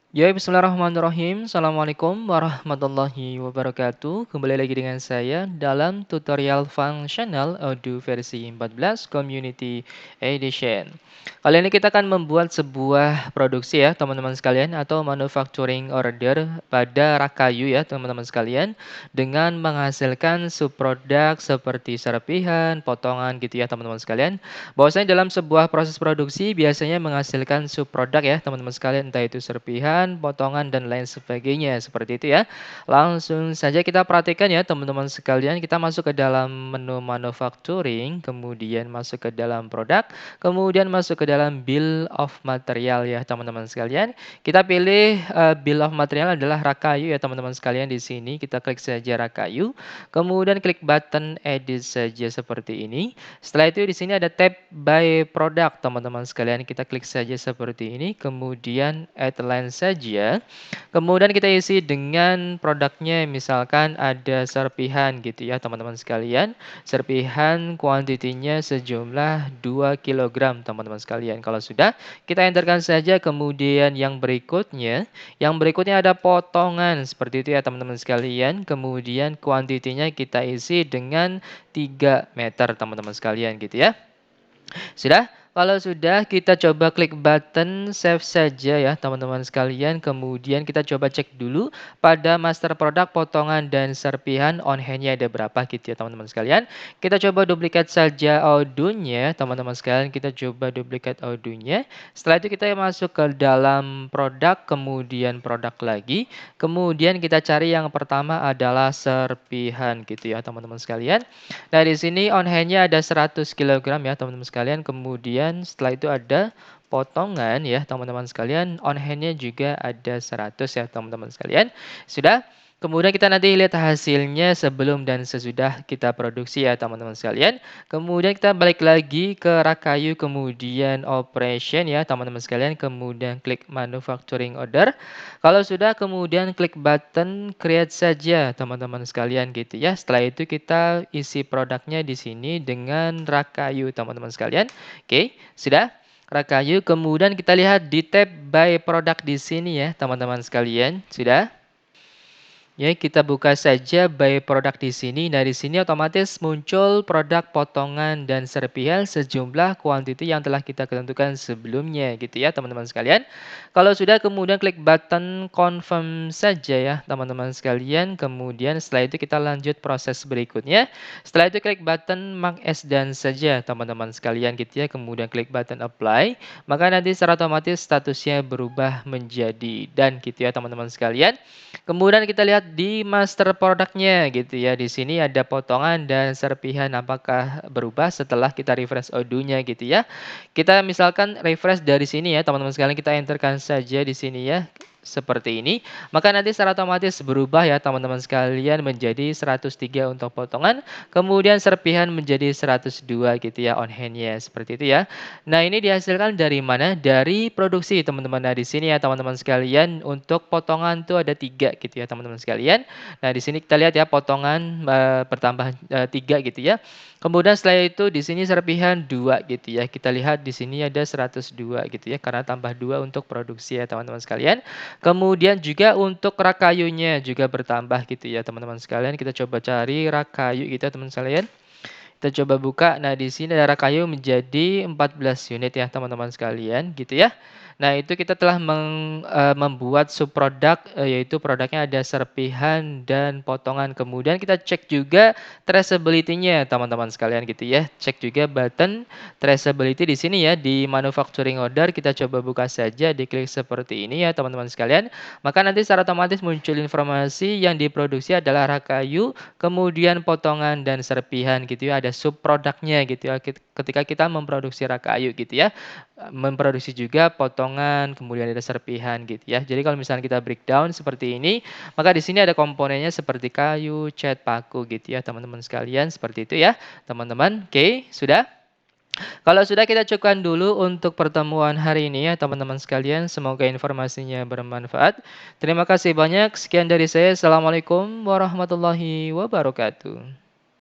Ya, bismillahirrahmanirrahim. Assalamualaikum warahmatullahi wabarakatuh. Kembali lagi dengan saya dalam tutorial functional audio versi 14 Community Edition. Kali ini kita akan membuat sebuah produksi ya, teman-teman sekalian, atau manufacturing order pada Rakayu ya, teman-teman sekalian, dengan menghasilkan subproduk seperti serpihan, potongan gitu ya, teman-teman sekalian. Bahwasanya dalam sebuah proses produksi biasanya menghasilkan subproduk ya, teman-teman sekalian, entah itu serpihan, potongan, dan lain sebagainya. Seperti itu ya. Langsung saja kita perhatikan ya teman-teman sekalian. Kita masuk ke dalam menu manufacturing, kemudian masuk ke dalam produk, kemudian masuk ke dalam bill of material ya teman-teman sekalian. Kita pilih bill of material adalah Rakayu ya teman-teman sekalian. Di sini kita klik saja Rakayu, kemudian klik button edit saja seperti ini. Setelah itu di sini ada tab by product teman-teman sekalian. Kita klik saja seperti ini, kemudian add line saja. Kemudian kita isi dengan produknya, misalkan ada serpihan gitu ya teman-teman sekalian. Serpihan kuantitinya sejumlah 2 kilogram teman-teman sekalian. Kalau sudah, kita enterkan saja. Kemudian yang berikutnya ada potongan seperti itu ya teman-teman sekalian. Kemudian kuantitinya kita isi dengan 3 meter teman-teman sekalian gitu ya. Sudah? Kalau sudah, kita coba klik button save saja ya teman-teman sekalian. Kemudian kita coba cek dulu pada master product potongan dan serpihan on hand-nya ada berapa gitu ya teman-teman sekalian. Kita coba duplikat saja audionya teman-teman sekalian. Kita coba duplikat audionya. Setelah itu kita masuk ke dalam produk, kemudian produk lagi. Kemudian kita cari yang pertama adalah serpihan gitu ya teman-teman sekalian. Nah, di sini on hand-nya ada 100 kilogram ya, teman-teman sekalian. Kemudian setelah itu ada potongan ya, teman-teman sekalian. On hand-nya juga ada 100 ya, teman-teman sekalian. Sudah? Kemudian kita nanti lihat hasilnya sebelum dan sesudah kita produksi ya, teman-teman sekalian. Kemudian kita balik lagi ke Rakayu, kemudian operation ya, teman-teman sekalian. Kemudian klik manufacturing order. Kalau sudah, kemudian klik button create saja teman-teman sekalian gitu ya. Setelah itu kita isi produknya di sini dengan Rakayu teman-teman sekalian. Oke, sudah? Rakayu, kemudian kita lihat di tab by product di sini ya teman-teman sekalian. Sudah? Ya, kita buka saja by product di sini. Nah, di sini otomatis muncul produk potongan dan serpihan sejumlah kuantiti yang telah kita tentukan sebelumnya gitu ya, teman-teman sekalian. Kalau sudah, kemudian klik button confirm saja ya, teman-teman sekalian. Kemudian setelah itu kita lanjut proses berikutnya. Setelah itu klik button mark as done saja, teman-teman sekalian gitu ya. Kemudian klik button apply. Maka nanti secara otomatis statusnya berubah menjadi done gitu ya, teman-teman sekalian. Kemudian kita lihat di master produknya gitu ya. Di sini ada potongan dan serpihan apakah berubah setelah kita refresh audionya gitu ya. Kita misalkan refresh dari sini ya teman-teman sekalian, kita enterkan saja di sini ya. Seperti ini, maka nanti secara otomatis berubah ya teman-teman sekalian menjadi 103 untuk potongan, kemudian serpihan menjadi 102 gitu ya on hand-nya, seperti itu ya. Nah, ini dihasilkan dari mana? Dari produksi teman-teman. Nah, di sini ya teman-teman sekalian untuk potongan tuh ada 3 gitu ya teman-teman sekalian. Nah, di sini kita lihat ya potongan bertambah 3 gitu ya. Kemudian setelah itu di sini serpihan 2 gitu ya. Kita lihat di sini ada 102 gitu ya karena tambah 2 untuk produksi ya teman-teman sekalian. Kemudian juga untuk rakayunya juga bertambah gitu ya teman-teman sekalian. Kita coba cari rakayu gitu ya teman-teman sekalian. Kita coba buka. Nah, di sini darah kayu menjadi 14 unit ya, teman-teman sekalian, gitu ya. Nah, itu kita telah membuat subproduk, yaitu produknya ada serpihan dan potongan. Kemudian kita cek juga traceability-nya, teman-teman sekalian, gitu ya. Cek juga button traceability di sini ya, di manufacturing order. Kita coba buka saja, diklik seperti ini ya, teman-teman sekalian. Maka nanti secara otomatis muncul informasi yang diproduksi adalah rakayu, kemudian potongan dan serpihan gitu ya, ada subproduknya gitu ya. Ketika kita memproduksi rakayu gitu ya, memproduksi juga potongan, kemudian ada serpihan gitu ya. Jadi kalau misalnya kita breakdown seperti ini, maka di sini ada komponennya seperti kayu, cat, paku gitu ya, teman-teman sekalian, seperti itu ya, teman-teman. Oke, sudah? Kalau sudah, kita cukupkan dulu untuk pertemuan hari ini ya teman-teman sekalian. Semoga informasinya bermanfaat. Terima kasih banyak. Sekian dari saya. Assalamualaikum warahmatullahi wabarakatuh.